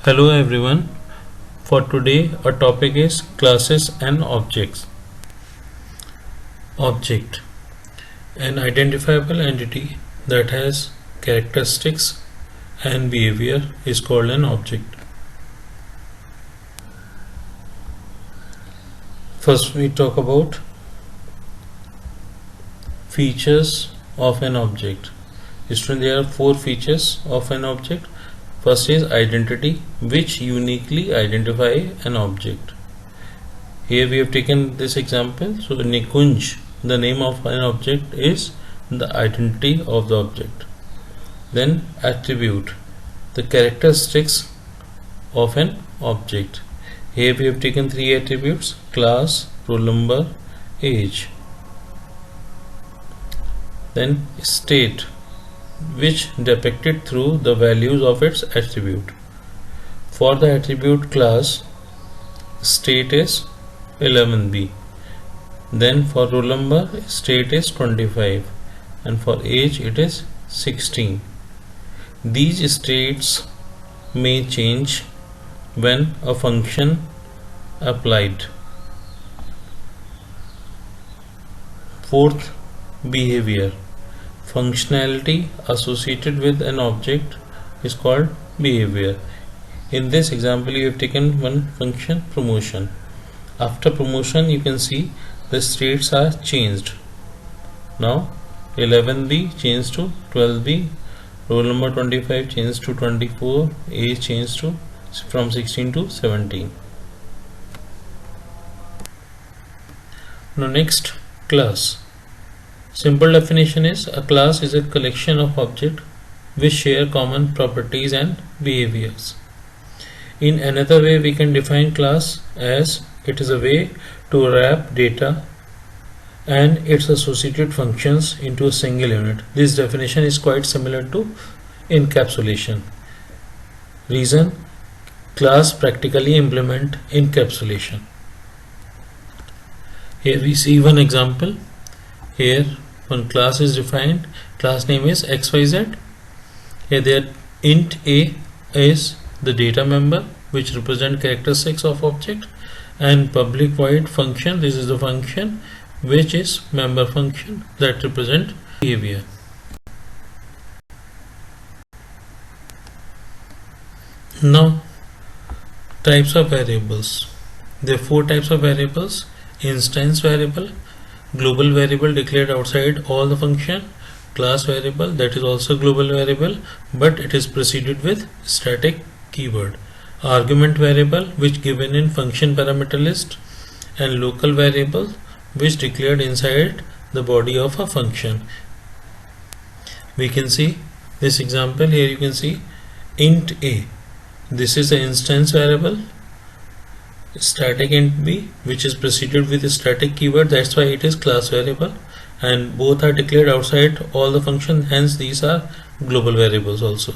Hello everyone. For today, our topic is classes and objects. Object: an identifiable entity that has characteristics and behavior is called an object. First, we talk about features of an object. There are four features of an object. First is identity, which uniquely identify an object. Here we have taken this example. So the Nikunj, the name of an object, is the identity of the object. Then attribute, the characteristics of an object. Here we have taken three attributes: class, roll number, age. Then state, which depicted through the values of its attribute. For the attribute class, state is 11b. Then for roll number, state is 25, and for age it is 16. These states may change when a function applied. Fourth, behavior. Functionality associated with an object is called behavior. In this example, you have taken one function, promotion. After promotion, you can see the states are changed. Now 11b changed to 12b, roll number 25 changed to 24, age changed to from 16 to 17. Now next, class. Simple definition is: a class is a collection of objects which share common properties and behaviors. In another way, we can define class as it is a way to wrap data and its associated functions into a single unit. This definition is quite similar to encapsulation. Reason: class practically implement encapsulation. Here we see one example. Here one class is defined. Class name is XYZ. Here there int a is the data member which represent characteristics of object, and public void function, this is the function which is member function that represent behavior. Now types of variables. There are four types of variables: instance variable, global variable declared outside all the function, class variable, that is also global variable but it is preceded with static keyword, argument variable which given in function parameter list, and local variable which declared inside the body of a function. We can see this example. Here you can see int a, this is the instance variable, static int b which is preceded with a static keyword, that's why it is class variable, and both are declared outside all the function, hence these are global variables also.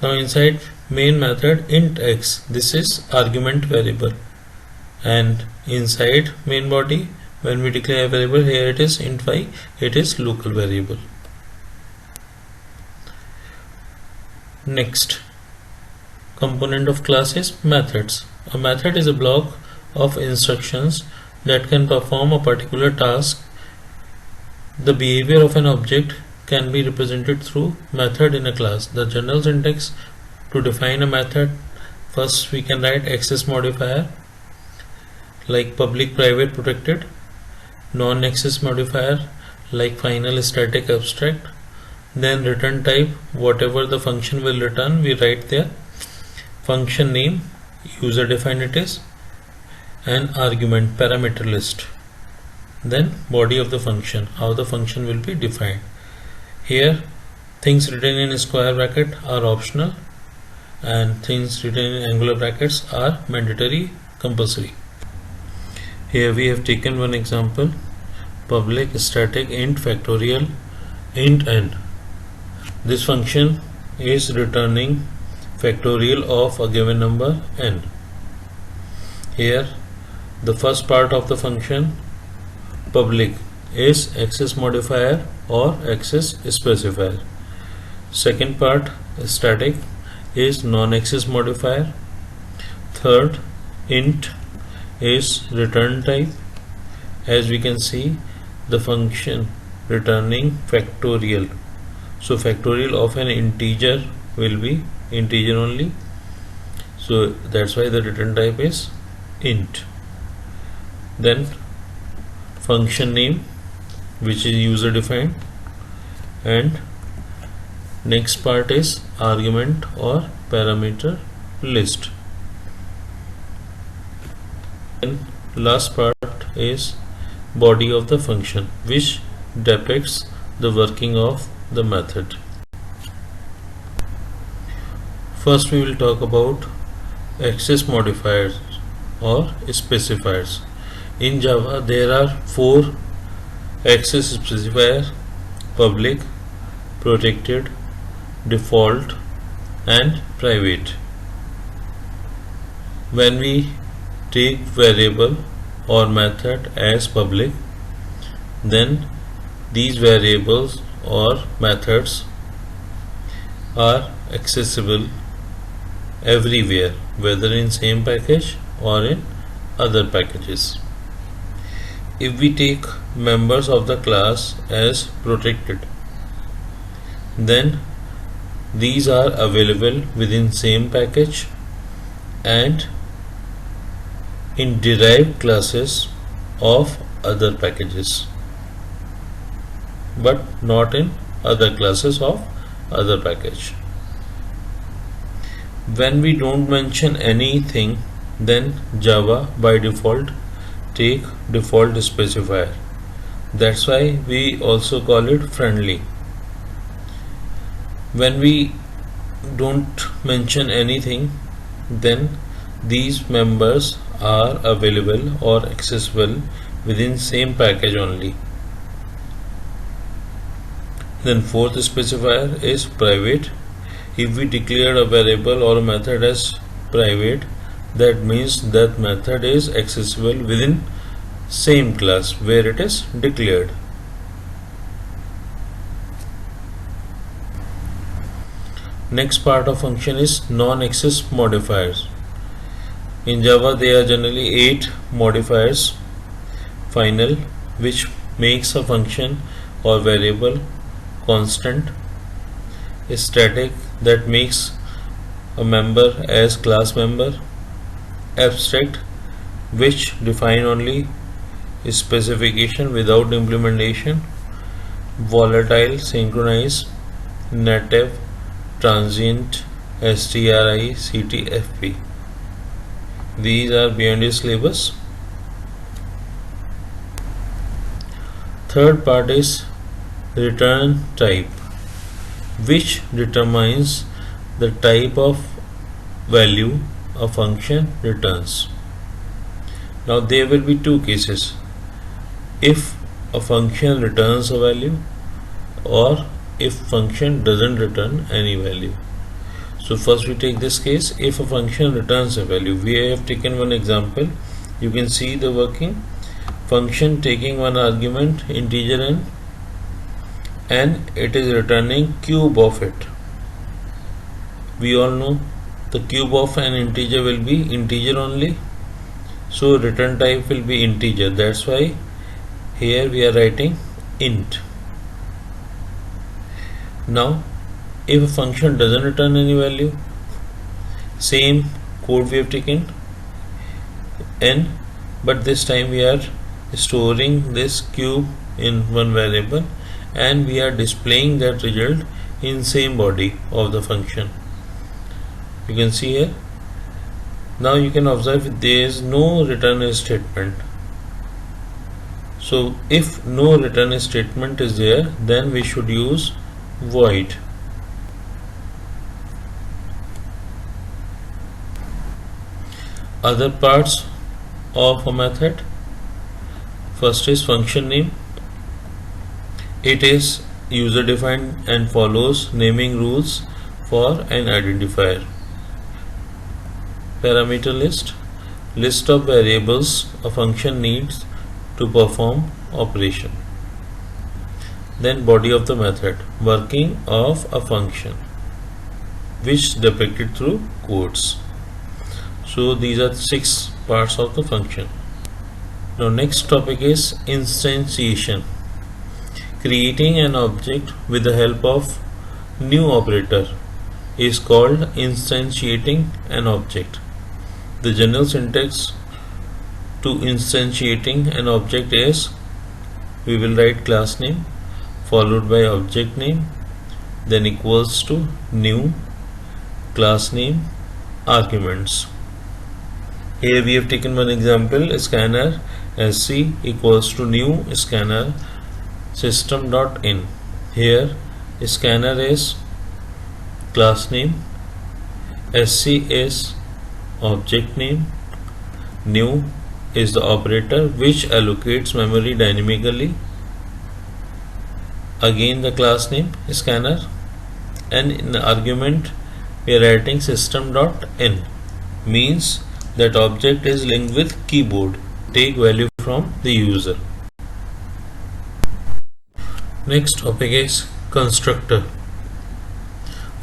Now inside main method int x, this is argument variable, and inside main body when we declare a variable, here it is int y, it is local variable. Next component of class is methods. A method is a block of instructions that can perform a particular task. The behavior of an object can be represented through method in a class. The general syntax to define a method: first we can write access modifier like public, private, protected, non-access modifier like final, static, abstract, then return type, whatever the function will return we write there, function name, user defined it is, and argument parameter list, then body of the function, how the function will be defined. Here things written in square bracket are optional and things written in angular brackets are mandatory, compulsory. Here we have taken one example: public static int factorial int n. This function is returning factorial of a given number n. Here the first part of the function public is access modifier or access specifier. Second part static is non-access modifier. Third, int is return type. As we can see, the function returning factorial. So factorial of an integer will be integer only. So that's why the return type is int. Then function name, which is user defined, and next part is argument or parameter list. And last part is body of the function, which depicts the working of the method. First we will talk about access modifiers or specifiers. In Java there are 4 access specifiers: public, protected, default and private. When we take variable or method as public, then these variables or methods are accessible everywhere, whether in same package or in other packages. If we take members of the class as protected, then these are available within same package and in derived classes of other packages, but not in other classes of other package. When we don't mention anything, then Java by default take default specifier. That's why we also call it friendly. When we don't mention anything, then these members are available or accessible within same package only. Then fourth specifier is private. If we declare a variable or a method as private, that means that method is accessible within same class where it is declared. Next part of function is non-access modifiers. In Java there are generally 8 modifiers. Final, which makes a function or variable constant. Static, that makes a member as class member. Abstract, which define only specification without implementation. Volatile, synchronize, native, transient, stri, ctfp. These are beyond your syllabus. Third part is return type, which determines the type of value a function returns. Now there will be 2 cases: if a function returns a value or if function doesn't return any value. So first we take this case, if a function returns a value. We have taken one example. You can see the working. Function taking one argument, integer n, and it is returning cube of it. We all know the cube of an integer will be integer only, so return type will be integer. That's why here we are writing int. Now if a function doesn't return any value, same code we have taken n, but this time we are storing this cube in one variable and we are displaying that result in same body of the function. You can see here. Now you can observe there is no return statement. So if no return statement is there, then we should use void. Other parts of a method. First is function name. It is user defined and follows naming rules for an identifier. Parameter list, list of variables a function needs to perform operation. Then body of the method, working of a function. which depicted through quotes. So these are 6 parts of the function. Now next topic is instantiation. Creating an object with the help of new operator is called instantiating an object. The general syntax to instantiating an object is, we will write class name followed by object name, then equals to new class name arguments. Here we have taken one example, scanner sc equals to new scanner system.in. Here scanner is class name, sc is object name, new is the operator which allocates memory dynamically, again the class name scanner, and in the argument we are writing system.in, means that object is linked with keyboard, take value from the user. Next topic is constructor.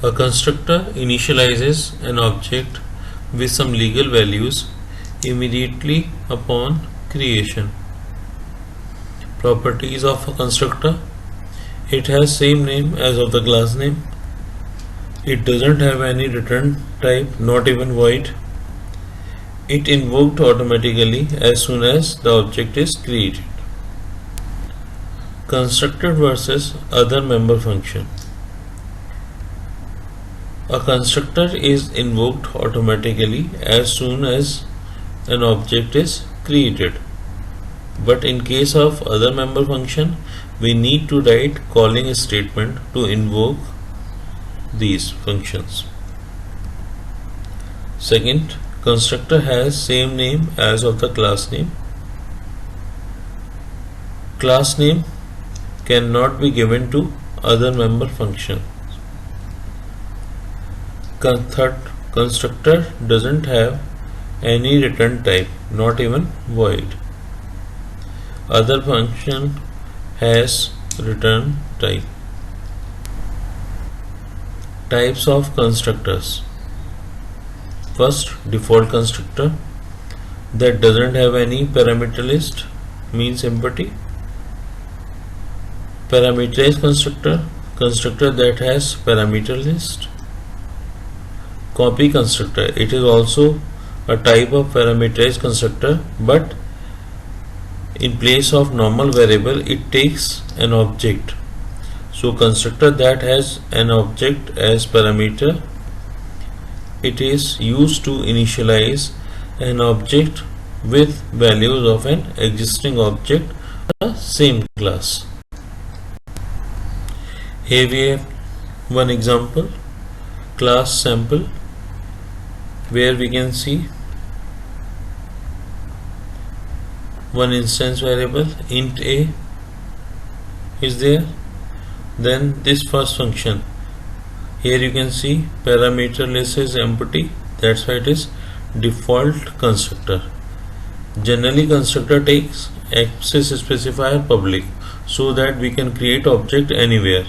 A constructor initializes an object with some legal values immediately upon creation. Properties of a constructor: it has same name as of the class name, it doesn't have any return type, not even void, it invoked automatically as soon as the object is created. Constructor versus other member function. A constructor is invoked automatically as soon as an object is created, but in case of other member function we need to write calling statement to invoke these functions. Second, constructor has same name as of the class name. Class name cannot be given to other member function. Third, constructor doesn't have any return type, not even void. Other function has return type. Types of constructors. First, default constructor that doesn't have any parameter list, means empty. Parameterized constructor, constructor that has parameter list. Copy constructor, it is also a type of parameterized constructor, but in place of normal variable it takes an object. So constructor that has an object as parameter, it is used to initialize an object with values of an existing object of the same class. Here we have one example, class sample, where we can see one instance variable int a is there, then this first function, here you can see parameter list is empty, that's why it is default constructor. Generally constructor takes access specifier public so that we can create object anywhere,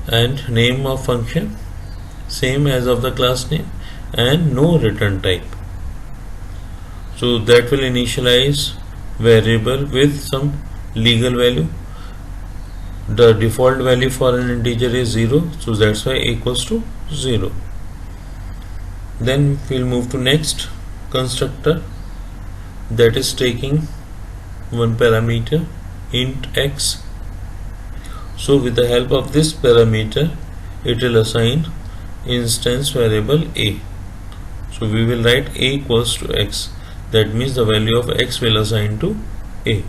and name of function same as of the class name and no return type. So that will initialize variable with some legal value. The default value for an integer is 0, so that's why a equals to 0. Then we'll move to next constructor that is taking one parameter int x. So with the help of this parameter it will assign instance variable a. So we will write a equals to x, that means the value of x will assign to a.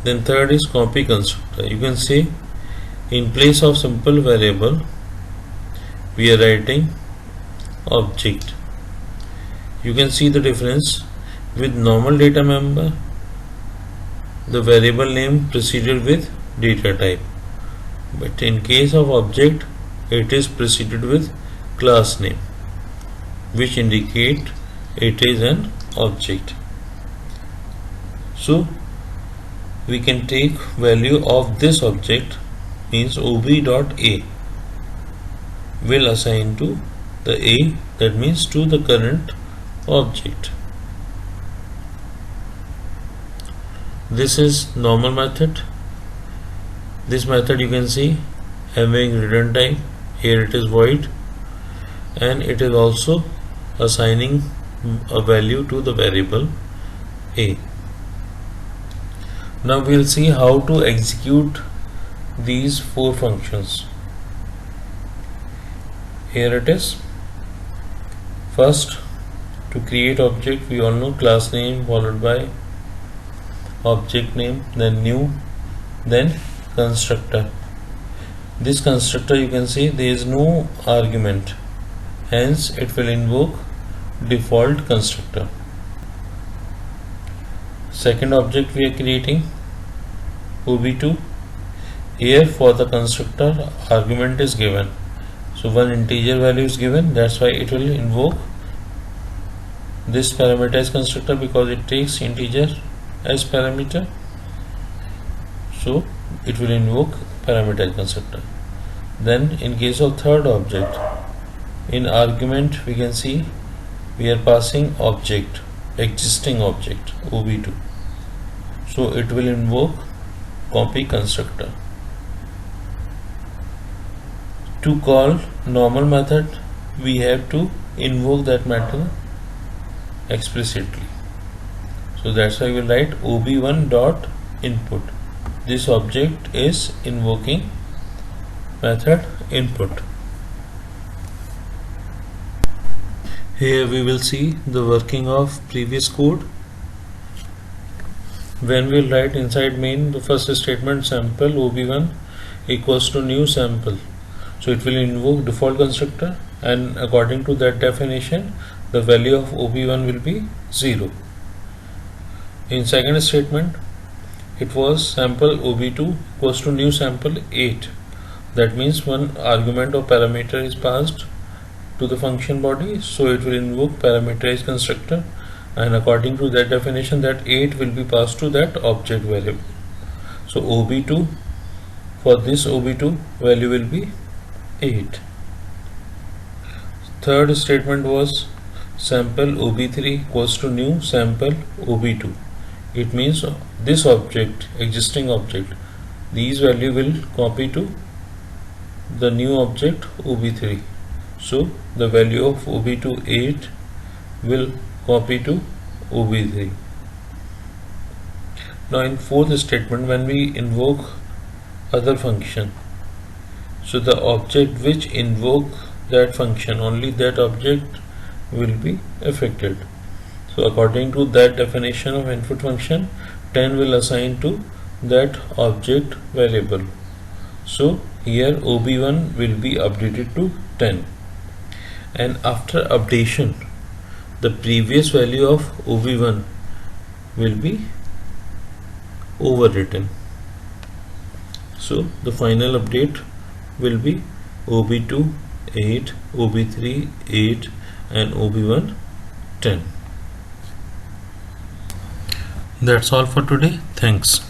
Then third is copy constructor. You can say in place of simple variable we are writing object. You can see the difference. With normal data member the variable name preceded with data type, but in case of object it is preceded with class name, which indicate it is an object. So we can take value of this object, means ob.a, will assign to the A, that means to the current object. This is normal method. This method you can see having return type. Here it is void, and it is also assigning a value to the variable A. Now we'll see how to execute these four functions. Here it is. First, to create object, we all know class name followed by object name, then new, then constructor. This constructor, you can see there is no argument, hence it will invoke default constructor. Second object we are creating, OB2. Here for the constructor argument is given, so one integer value is given, that's why it will invoke this parameterized constructor because it takes integer as parameter, so it will invoke parameterized constructor. Then in case of third object, in argument we can see we are passing object, existing object OB2, so it will invoke copy constructor. To call normal method, we have to invoke that method explicitly, so that's why we will write ob1 dot input. This object is invoking method input. Here we will see the working of previous code. When we will write inside main, the first statement sample ob1 equals to new sample, so it will invoke default constructor, and according to that definition the value of ob1 will be 0. In second statement, it was sample ob2 equals to new sample 8, that means one argument or parameter is passed to the function body, so it will invoke parameterized constructor, and according to that definition that 8 will be passed to that object variable. So ob2, for this ob2 value will be 8. Third statement was sample ob3 equals to new sample ob2. It means this object, existing object, these value will copy to the new object ob3, so the value of ob2 8 will copy to ob3. Now in fourth statement, when we invoke other function, so the object which invoke that function, only that object will be affected. So according to that definition of input function, 10 will assign to that object variable. So here ob1 will be updated to 10, and after updation the previous value of ob1 will be overwritten. So the final update will be ob2 8, ob3 8 and ob1 10. That's all for today. Thanks.